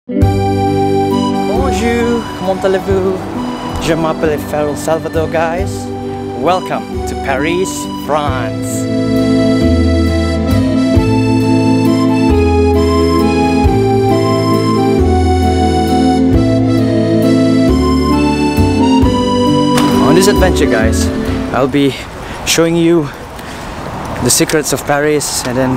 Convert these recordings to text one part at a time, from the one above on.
Bonjour, comment allez-vous? Je m'appelle Eiffel Salvador, guys. Welcome to Paris, France. On this adventure, guys, I'll be showing you the secrets of Paris and then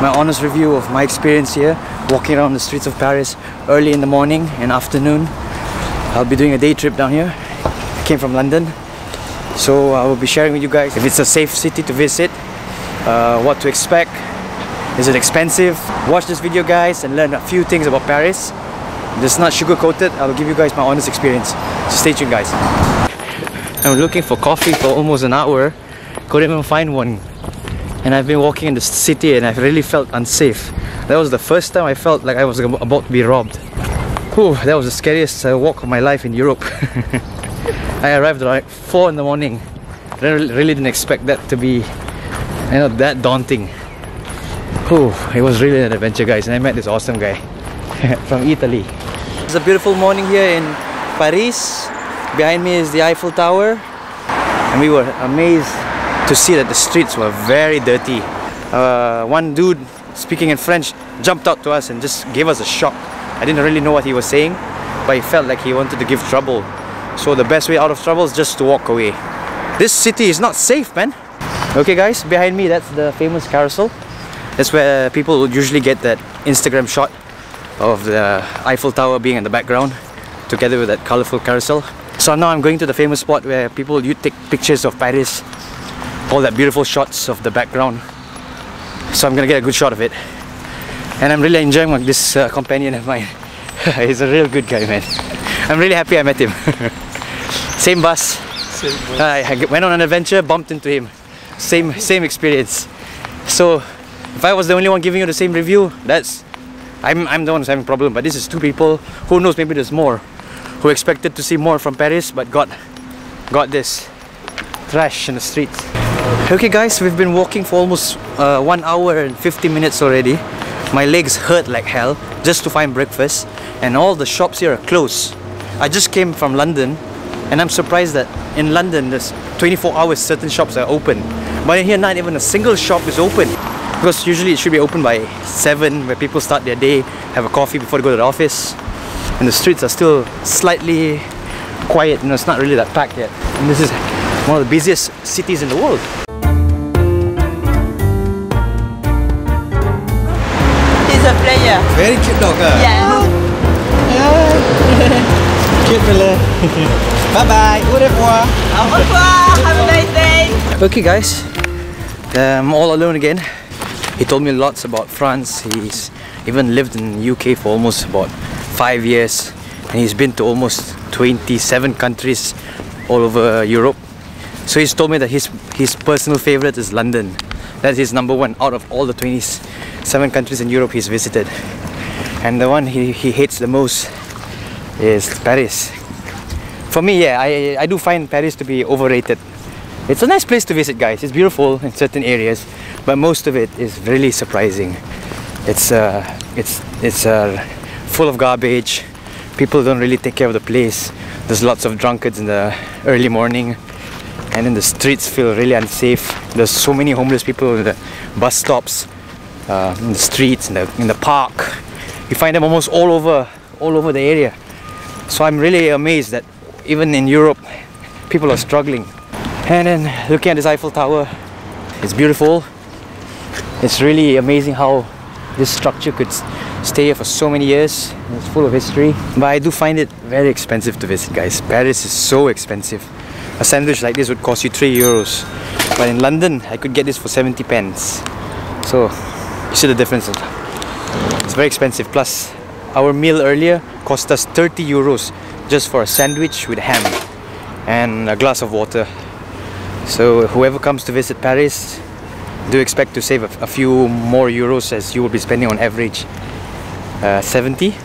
my honest review of my experience here walking around the streets of Paris early in the morning and afternoon. I'll be doing a day trip down here. I came from London, so I will be sharing with you guys if it's a safe city to visit, what to expect, is it expensive. Watch this video, guys, and learn a few things about Paris. It's not sugar coated. I'll give you guys my honest experience, so stay tuned, guys. I'm looking for coffee for almost an hour, couldn't even find one. And I've been walking in the city and I really felt unsafe. That was the first time I felt like I was about to be robbed. Whew, that was the scariest walk of my life in Europe. I arrived at like 4 in the morning. I really didn't expect that to be, that daunting. Whew, it was really an adventure, guys, and I met this awesome guy from Italy. It's a beautiful morning here in Paris. Behind me is the Eiffel Tower, and we were amazed to see that the streets were very dirty. One dude speaking in French jumped out to us and just gave us a shock. I didn't really know what he was saying, but he felt like he wanted to give trouble. So the best way out of trouble is just to walk away. This city is not safe, man. Okay, guys, behind me, that's the famous Carousel. That's where people would usually get that Instagram shot of the Eiffel Tower being in the background together with that colorful carousel. So now I'm going to the famous spot where people take pictures of Paris, all that beautiful shots of the background. So I'm gonna get a good shot of it. And I'm really enjoying this companion of mine. He's a real good guy, man. I'm really happy I met him. Same bus. I went on an adventure, bumped into him. Same experience. So if I was the only one giving you the same review, I'm the one who's having a problem. But this is two people. Who knows, maybe there's more who expected to see more from Paris but got this trash in the streets. Okay, guys, we've been walking for almost 1 hour and 50 minutes already. My legs hurt like hell just to find breakfast, and all the shops here are closed. I just came from London, and I'm surprised that in London there's 24 hours certain shops are open, but in here not even a single shop is open, because usually it should be open by 7, where people start their day, have a coffee before they go to the office. And the streets are still slightly quiet, it's not really that packed yet. And this is one of the busiest cities in the world. He's a player. Very cute dog. Yeah. Cute fella. Bye bye. Au revoir. Au revoir. Have a nice day. Okay, guys, I'm all alone again. He told me lots about France. He's even lived in the UK for almost about 5 years, and he's been to almost 27 countries all over Europe. So he's told me that his personal favorite is London. That's his #1 out of all the 27 countries in Europe he's visited. And the one he hates the most is Paris. For me, yeah, I do find Paris to be overrated. It's a nice place to visit, guys. It's beautiful in certain areas, but most of it is really surprising. It's full of garbage. People don't really take care of the place. There's lots of drunkards in the early morning, and then the streets feel really unsafe. There's so many homeless people in the bus stops, in the streets, in the park. You find them almost all over the area. So I'm really amazed that even in Europe, people are struggling. And then looking at this Eiffel Tower, it's beautiful. It's really amazing how this structure could stay here for so many years. It's full of history. But I do find it very expensive to visit, guys. Paris is so expensive. A sandwich like this would cost you 3 euros. But in London, I could get this for 70 pence. So, you see the difference. It's very expensive. Plus, our meal earlier cost us 30 euros just for a sandwich with ham and a glass of water. So, whoever comes to visit Paris, do expect to save a few more euros, as you will be spending on average 70.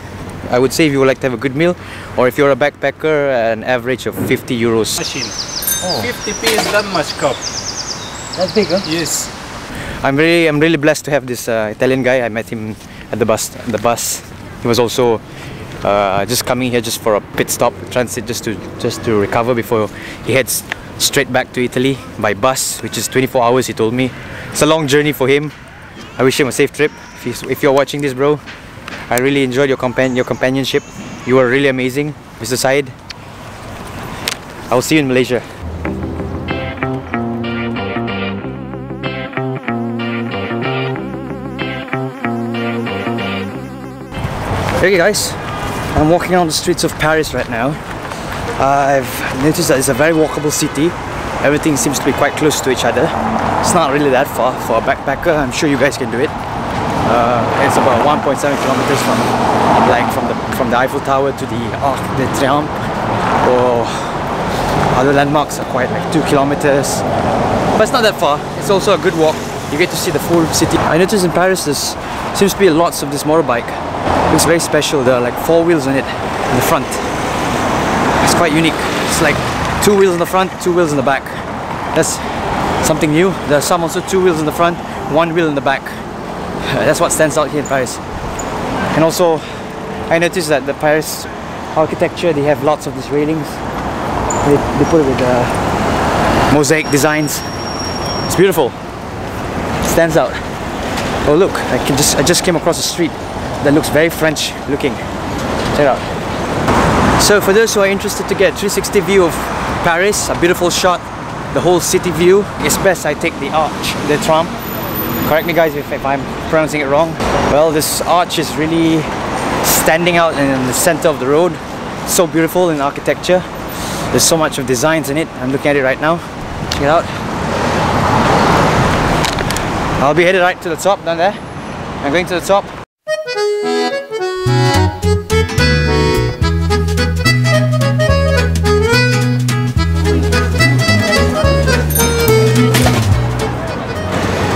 I would say if you would like to have a good meal, or if you're a backpacker, an average of 50 euros. Machine. Oh. 50p is that much cup. That's big, huh? Yes. I'm really blessed to have this Italian guy. I met him at the bus. He was also Just coming here just for a pit stop, transit, just to recover before he heads straight back to Italy by bus, which is 24 hours. He told me it's a long journey for him. I wish him a safe trip. If you're watching this, bro, I really enjoyed your companionship. You were really amazing, Mr. Said. I will see you in Malaysia. Okay guys, I'm walking on the streets of Paris right now. I've noticed that it's a very walkable city. Everything seems to be quite close to each other. It's not really that far for a backpacker. I'm sure you guys can do it. It's about 1.7 kilometers from the Eiffel Tower to the Arc de Triomphe, or other landmarks are quite like 2 kilometers. But it's not that far. It's also a good walk. You get to see the full city. I noticed in Paris there seems to be lots of this motorbike. It looks very special. There are like 4 wheels on it in the front. It's quite unique. It's like 2 wheels in the front, 2 wheels in the back. That's something new. There are some also 2 wheels in the front, 1 wheel in the back. That's what stands out here in Paris. And also, I noticed that the Paris architecture, they have lots of these railings. They put it with mosaic designs. It's beautiful. It stands out. Oh look, I just came across a street that looks very French looking. Check it out. So for those who are interested to get a 360 view of Paris, a beautiful shot, the whole city view, it's best I take the Arch de Triomphe. Correct me guys if I'm pronouncing it wrong. Well, this arch is really standing out in the center of the road. It's so beautiful in architecture. There's so much of designs in it. I'm looking at it right now. Check it out. I'll be headed right to the top down there. I'm going to the top.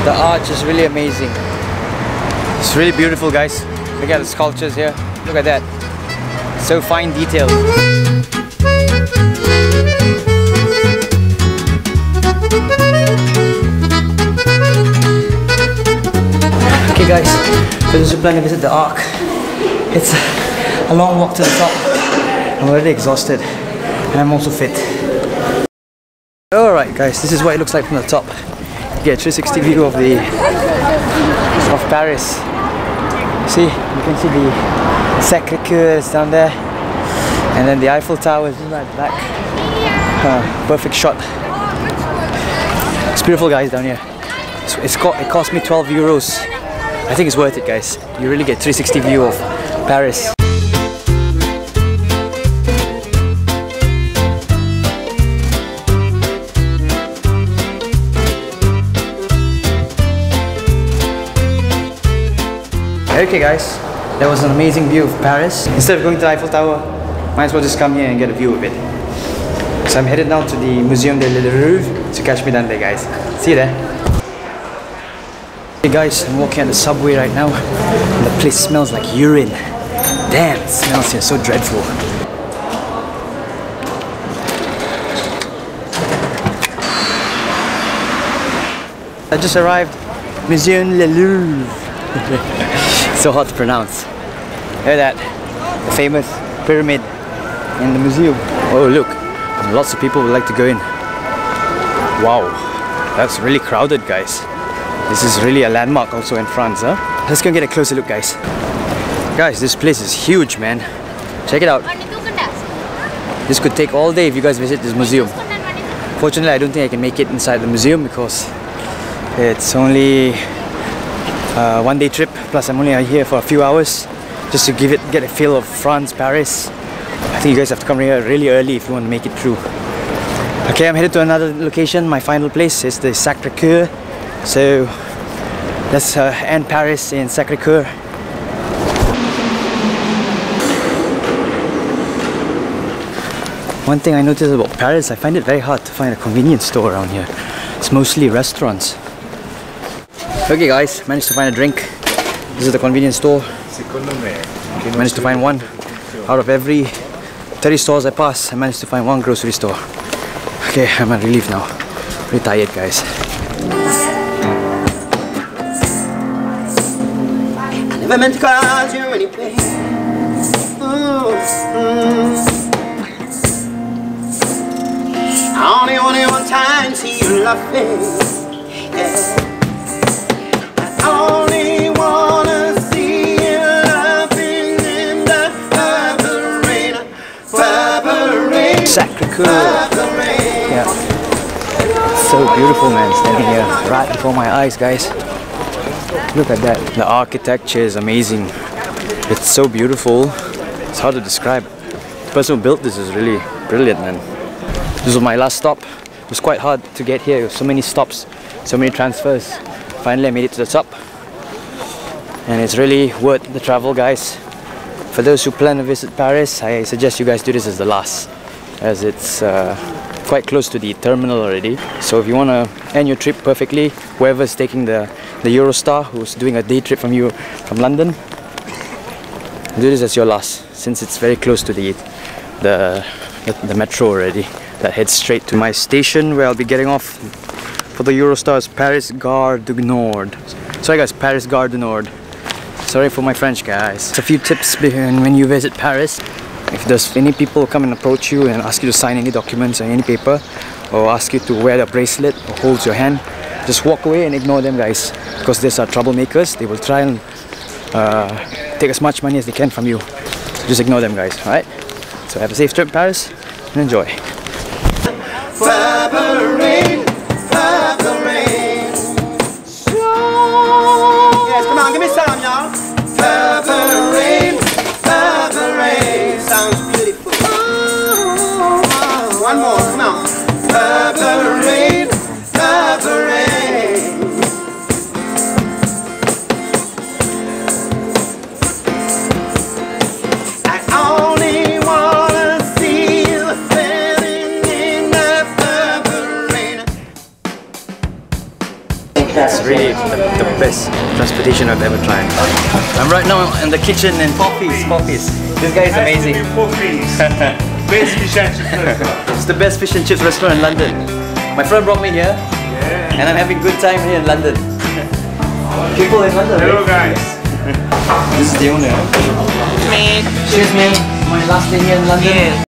The arch is really amazing. It's really beautiful, guys. Look at the sculptures here. Look at that. So fine detail. Okay guys, for those who plan to visit the Arc, it's a long walk to the top. I'm already exhausted and I'm also fit. Alright guys, this is what it looks like from the top. Get a 360 view of Paris. See, you can see the Sacre-Coeur is down there, and then the Eiffel Tower is right back. Perfect shot. It's beautiful, guys, down here. It cost me 12 euros. I think it's worth it, guys. You really get 360 view of Paris. Okay guys, that was an amazing view of Paris. Instead of going to the Eiffel Tower, might as well just come here and get a view of it. So I'm headed now to the Museum de Louvre to catch me down there, guys. See you there. Hey guys, I'm walking on the subway right now and the place smells like urine. Damn, it smells here so dreadful. I just arrived, Museum de Louvre. So hard to pronounce. Look at that, the famous pyramid in the museum. Oh look, lots of people would like to go in. Wow, that's really crowded, guys. This is really a landmark also in France, huh? Let's go and get a closer look, guys. Guys, this place is huge, man. Check it out. This could take all day if you guys visit this museum. Fortunately, I don't think I can make it inside the museum because it's only one-day trip, plus I'm only here for a few hours just to get a feel of France, Paris. I think you guys have to come here really early if you want to make it through. Okay, I'm headed to another location. My final place is the Sacre-Coeur. So let's end Paris in Sacre-Coeur. One thing I noticed about Paris, I find it very hard to find a convenience store around here. It's mostly restaurants. Okay guys, managed to find a drink. This is the convenience store. Managed to find one. Out of every 30 stores I pass, I managed to find one grocery store. Okay, I'm on relief now. Pretty tired, guys. I never meant to cause you any pain. Only one time see you laughing. Yeah. I only wanna see you laughing in the purple rain. Sacre-Coeur. Yeah. So beautiful, man, standing here right before my eyes, guys. Look at that. The architecture is amazing. It's so beautiful. It's hard to describe. The person who built this is really brilliant, man. This was my last stop. It was quite hard to get here. So many stops, so many transfers. Finally I made it to the top. And it's really worth the travel, guys. For those who plan to visit Paris, I suggest you guys do this as the last, as it's quite close to the terminal already. So if you want to end your trip perfectly, whoever's taking the Eurostar, who's doing a day trip from London, do this as your last, since it's very close to the metro already. That heads straight to my station where I'll be getting off for the Eurostar's Paris Gare du Nord. Sorry guys, Paris Gare du Nord. Sorry for my French, guys. It's a few tips when you visit Paris. If there's any people come and approach you and ask you to sign any documents or any paper, or ask you to wear a bracelet or holds your hand, just walk away and ignore them, guys, because these are troublemakers. They will try and take as much money as they can from you. So just ignore them, guys. Alright? So have a safe trip, Paris, and enjoy. Purple rain, purple rain. Yes, come on, give me some, y'all. Purple rain, sounds beautiful. One more, come on. Purple rain, purple rain. I only wanna see you living in the purple rain. It's really the best transportation I've ever tried. I'm right now in the kitchen in Poppies. This guy is amazing. Best fish and chips restaurant. It's the best fish and chips restaurant in London. My friend brought me here, and I'm having a good time here in London. People in London. Hello guys. This is the owner. Me. Cheers, mate. My last day here in London. Yeah.